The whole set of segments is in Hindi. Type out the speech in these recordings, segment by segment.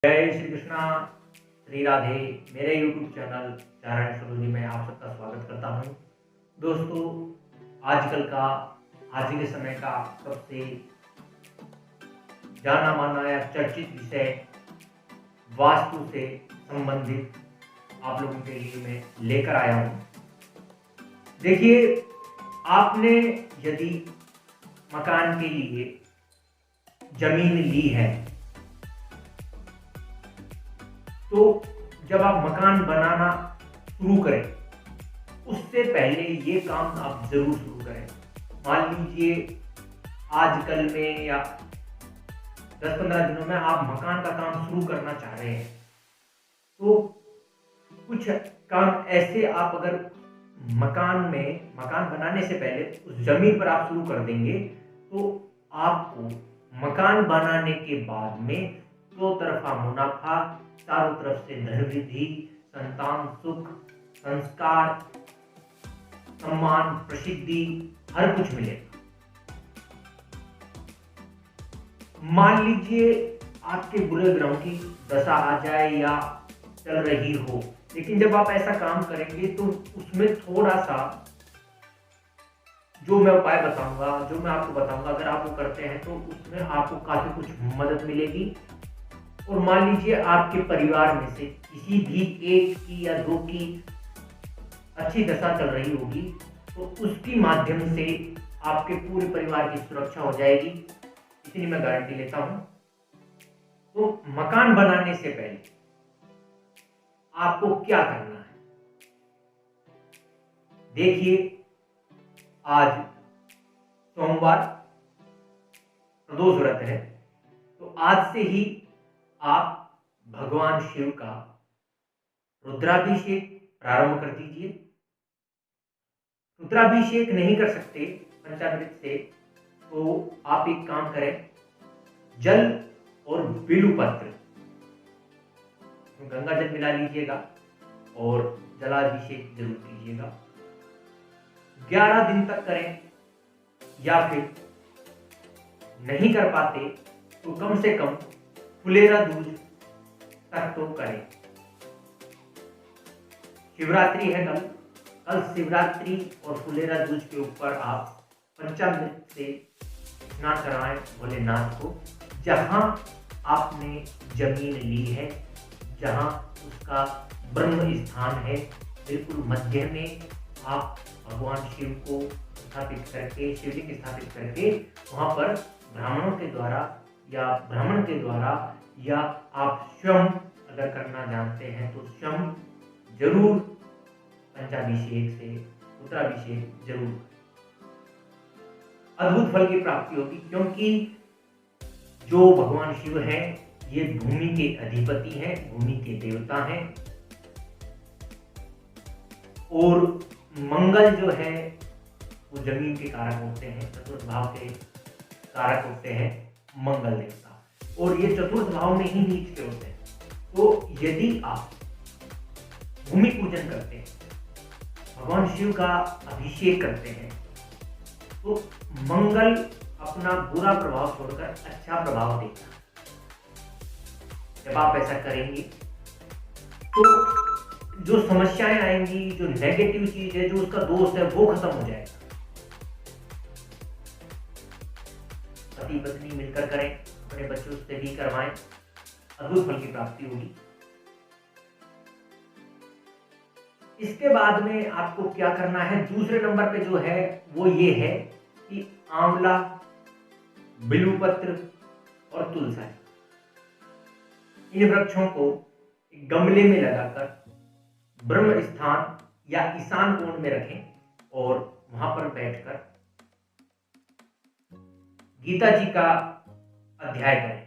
जय श्री कृष्णा, श्री राधे। मेरे YouTube चैनल चारण सरोजी में आप सबका स्वागत करता हूँ। दोस्तों, आजकल का आज के समय का सबसे जाना माना या चर्चित विषय वास्तु से संबंधित आप लोगों के लिए मैं लेकर आया हूँ। देखिए, आपने यदि मकान के लिए जमीन ली है तो जब आप मकान बनाना शुरू करें उससे पहले ये काम आप जरूर शुरू करें। मान लीजिए आजकल में या 10-15 दिनों में आप मकान का काम शुरू करना चाह रहे हैं तो कुछ काम ऐसे आप अगर मकान बनाने से पहले उस जमीन पर आप शुरू कर देंगे तो आपको मकान बनाने के बाद में दो तरफा मुनाफा, चारों तरफ से धन वृद्धि, संतान सुख, संस्कार, सम्मान, प्रसिद्धि, हर कुछ मिलेगा। मान लीजिए आपके बुरे ग्रहों की दशा आ जाए या चल रही हो, लेकिन जब आप ऐसा काम करेंगे तो उसमें थोड़ा सा जो मैं उपाय बताऊंगा, जो मैं आपको बताऊंगा, अगर आप वो करते हैं तो उसमें आपको काफी कुछ मदद मिलेगी। और मान लीजिए आपके परिवार में से किसी भी एक की या दो की अच्छी दशा चल रही होगी तो उसकी माध्यम से आपके पूरे परिवार की सुरक्षा हो जाएगी, इतनी मैं गारंटी लेता हूं। तो मकान बनाने से पहले आपको क्या करना है, देखिए आज सोमवार प्रदोष व्रत है तो आज से ही आप भगवान शिव का रुद्राभिषेक प्रारंभ कर दीजिए। रुद्राभिषेक नहीं कर सकते पंचामृत से तो आप एक काम करें, जल और बिल्वपत्र गंगा जल मिला लीजिएगा और जलाभिषेक जरूर कीजिएगा। 11 दिन तक करें या फिर नहीं कर पाते तो कम से कम फुलेरा दूज तक तो करें। शिवरात्रि है कल शिवरात्रि और फुलेरा दूज के ऊपर आप पंचामृत से स्नान कराएं भोलेनाथ को। जहां आपने जमीन ली है, जहां उसका ब्रह्म स्थान है, बिल्कुल मध्य में आप भगवान शिव को स्थापित करके, शिवलिंग स्थापित करके वहां पर ब्राह्मण के द्वारा या आप स्वयं अगर करना जानते हैं तो स्वयं जरूर पंचाभिषेक से रुद्राभिषेक जरूर, अद्भुत फल की प्राप्ति होगी। क्योंकि जो भगवान शिव हैं ये भूमि के अधिपति हैं, भूमि के देवता हैं और मंगल जो है वो जमीन के कारक होते हैं, चतुर्थ भाव के कारक होते हैं मंगल देवता, और ये चतुर्थ भाव में ही नीच के होते हैं। तो यदि आप भूमि पूजन करते हैं, भगवान शिव का अभिषेक करते हैं तो मंगल अपना बुरा प्रभाव छोड़कर अच्छा प्रभाव देता है। जब आप ऐसा करेंगे तो जो समस्याएं आएंगी, जो नेगेटिव चीज है, जो उसका दोष है वो खत्म हो जाएगा। पति पत्नी मिलकर करें, अपने बच्चों से भी करवाएं, अद्भुत फल की प्राप्ति होगी। इसके बाद में आपको क्या करना है, दूसरे नंबर पे जो है वो ये है कि आंवला, बिल्वपत्र और तुलसी, इन वृक्षों को गमले में लगाकर ब्रह्म स्थान या ईशान कोण में रखें और वहां पर बैठकर गीता जी का अध्याय करें।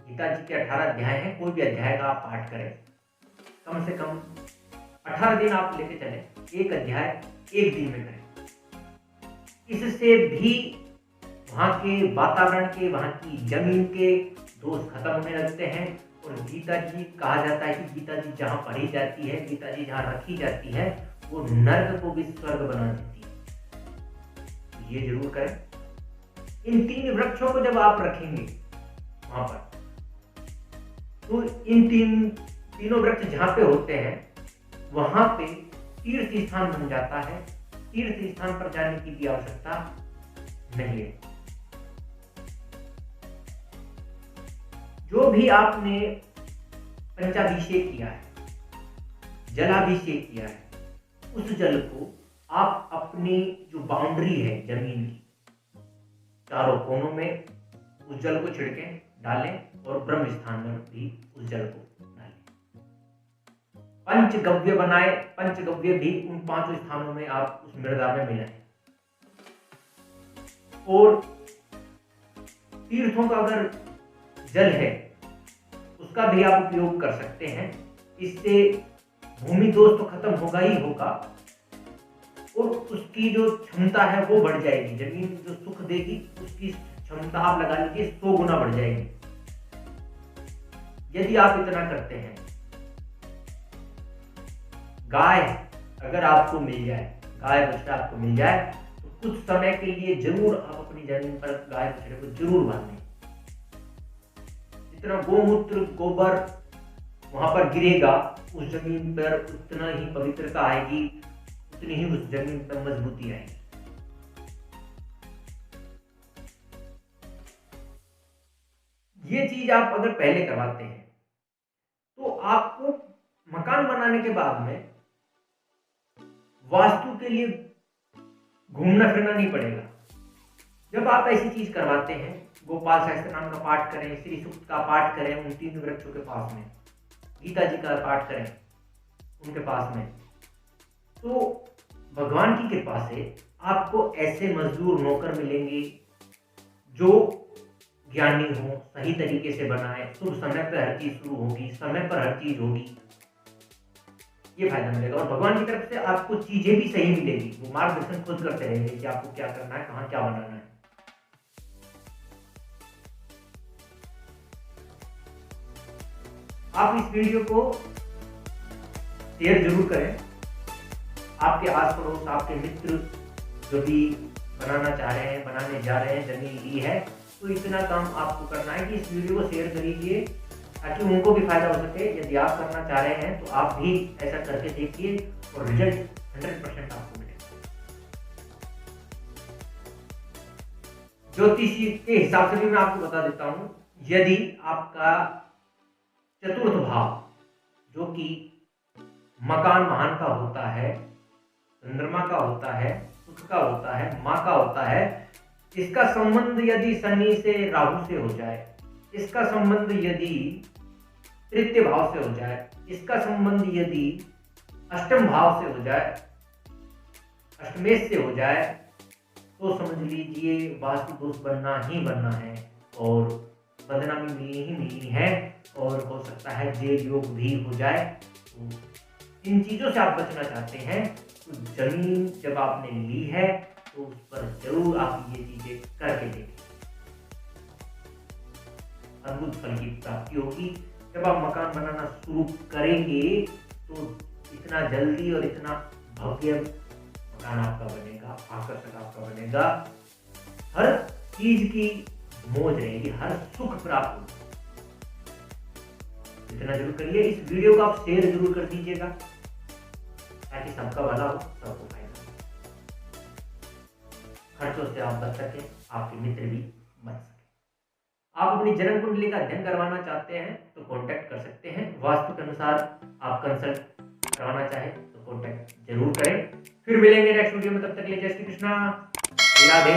गीता जी के 18 अध्याय हैं, कोई भी अध्याय का आप पाठ करें। कम से कम 18 दिन आप लेके चलें, एक अध्याय एक दिन में करें। इससे भी वहां के वातावरण के, वहां की जमीन के दोष खत्म होने लगते हैं। और गीता जी कहा जाता है कि गीता जी जहां पढ़ी जाती है, गीता जी जहां रखी जाती है, वो नर्क को भी स्वर्ग बना देती है। ये जरूर करें। इन 3 वृक्षों को जब आप रखेंगे वहां पर तो इन तीनों वृक्ष जहाँ पे होते हैं वहां पे तीर्थ स्थान बन जाता है। तीर्थ स्थान पर जाने की भी आवश्यकता नहीं है। जो भी आपने पंचाभिषेक किया है, जलाभिषेक किया है, उस जल को आप अपनी जो बाउंड्री है जमीन की चारों कोनों में उस जल को छिड़कें, डालें और ब्रह्म स्थान में भी उस जल को डालें। पंचगव्य बनाए, पंचगव्य भी उन 5 स्थानों में आप उस मृदा में मिलाएं। और तीर्थों का अगर जल है उसका भी आप उपयोग कर सकते हैं। इससे भूमि दोष तो खत्म होगा ही होगा और उसकी जो क्षमता है वो बढ़ जाएगी। जमीन जो सुख देगी उसकी क्षमता आप लगा लीजिए 100 गुना बढ़ जाएगी यदि आप इतना करते हैं। गाय अगर आपको मिल जाए, गाय बछड़ा आपको मिल जाए तो कुछ समय के लिए जरूर आप अपनी जमीन पर गाय बछड़े को जरूर बांधें। जितना गोमूत्र गोबर वहां पर गिरेगा उस जमीन पर उतना ही पवित्रता आएगी, उतनी ही उस जमीन पर मजबूती आएगी। ये चीज आप अगर पहले करवाते हैं तो आपको मकान बनाने के बाद में वास्तु के लिए घूमना फिरना नहीं पड़ेगा। जब आप ऐसी चीज करवाते हैं, गोपाल सहस्त्र नाम का पाठ करें, श्री सूक्त का पाठ करें उन 3 वृक्षों के पास में, गीता जी का पाठ करें उनके पास में, तो भगवान की कृपा से आपको ऐसे मजदूर नौकर मिलेंगे जो ज्ञानी हो, सही तरीके से बनाए, शुभ समय पर हर चीज शुरू होगी, समय पर हर चीज होगी, ये फायदा मिलेगा। और भगवान की तरफ से आपको चीजें भी सही मिलेगी। वो मार्गदर्शन खुद करते रहेंगे कि आपको क्या करना है, कहाँ क्या बनाना है। आप इस वीडियो को शेयर जरूर करें। आपके आस पड़ोस, आपके मित्र जो भी बनाना चाह रहे हैं, बनाने जा रहे हैं, जमीन ली है, तो इतना काम आपको करना है कि इस वीडियो को शेयर करिए ताकि उनको भी फायदा हो सके। यदि आप करना चाह रहे हैं तो आप भी ऐसा करके देखिए और रिजल्ट 100% आपको मिलेगा। ज्योतिषी के हिसाब से भी मैं आपको बता देता हूं, यदि आपका चतुर्थ भाव जो कि मकान महान का होता है, चंद्रमा का होता है, सुख का होता है, माँ का होता है, इसका संबंध यदि शनि से, राहु से हो जाए, इसका संबंध यदि तृतीय भाव से हो जाए, इसका संबंध यदि अष्टम भाव से हो जाए, अष्टमेश से हो जाए, तो समझ लीजिए वास्तु दोष बनना ही बनना है और बदनामी मिलनी ही मिलनी है और हो सकता है जेल योग भी हो जाए। तो इन चीजों से आप बचना चाहते हैं तो जमीन जब आपने ली है तो उस पर जरूर आप ये चीजें करके देखें, अद्भुत फल की प्राप्ति होगी। जब आप मकान बनाना शुरू करेंगे तो इतना जल्दी और इतना भव्य मकान आपका बनेगा, आकर्षक आपका बनेगा, हर चीज की मौज रहेगी, हर सुख प्राप्त होगा। इतना जरूर करिए। इस वीडियो को आप शेयर जरूर कर दीजिएगा ताकि सबका भला हो, सबको फायदा हो, खर्चों से आप बच सके, आपके मित्र भी बच सके। आप अपनी जन्म कुंडली का अध्ययन करवाना चाहते हैं तो कांटेक्ट कर सकते हैं। वास्तु के अनुसार आप कंसल्ट करवाना चाहें तो कांटेक्ट जरूर करें। फिर मिलेंगे नेक्स्ट वीडियो में, तब तक के लिए जय श्री कृष्णा, राधे।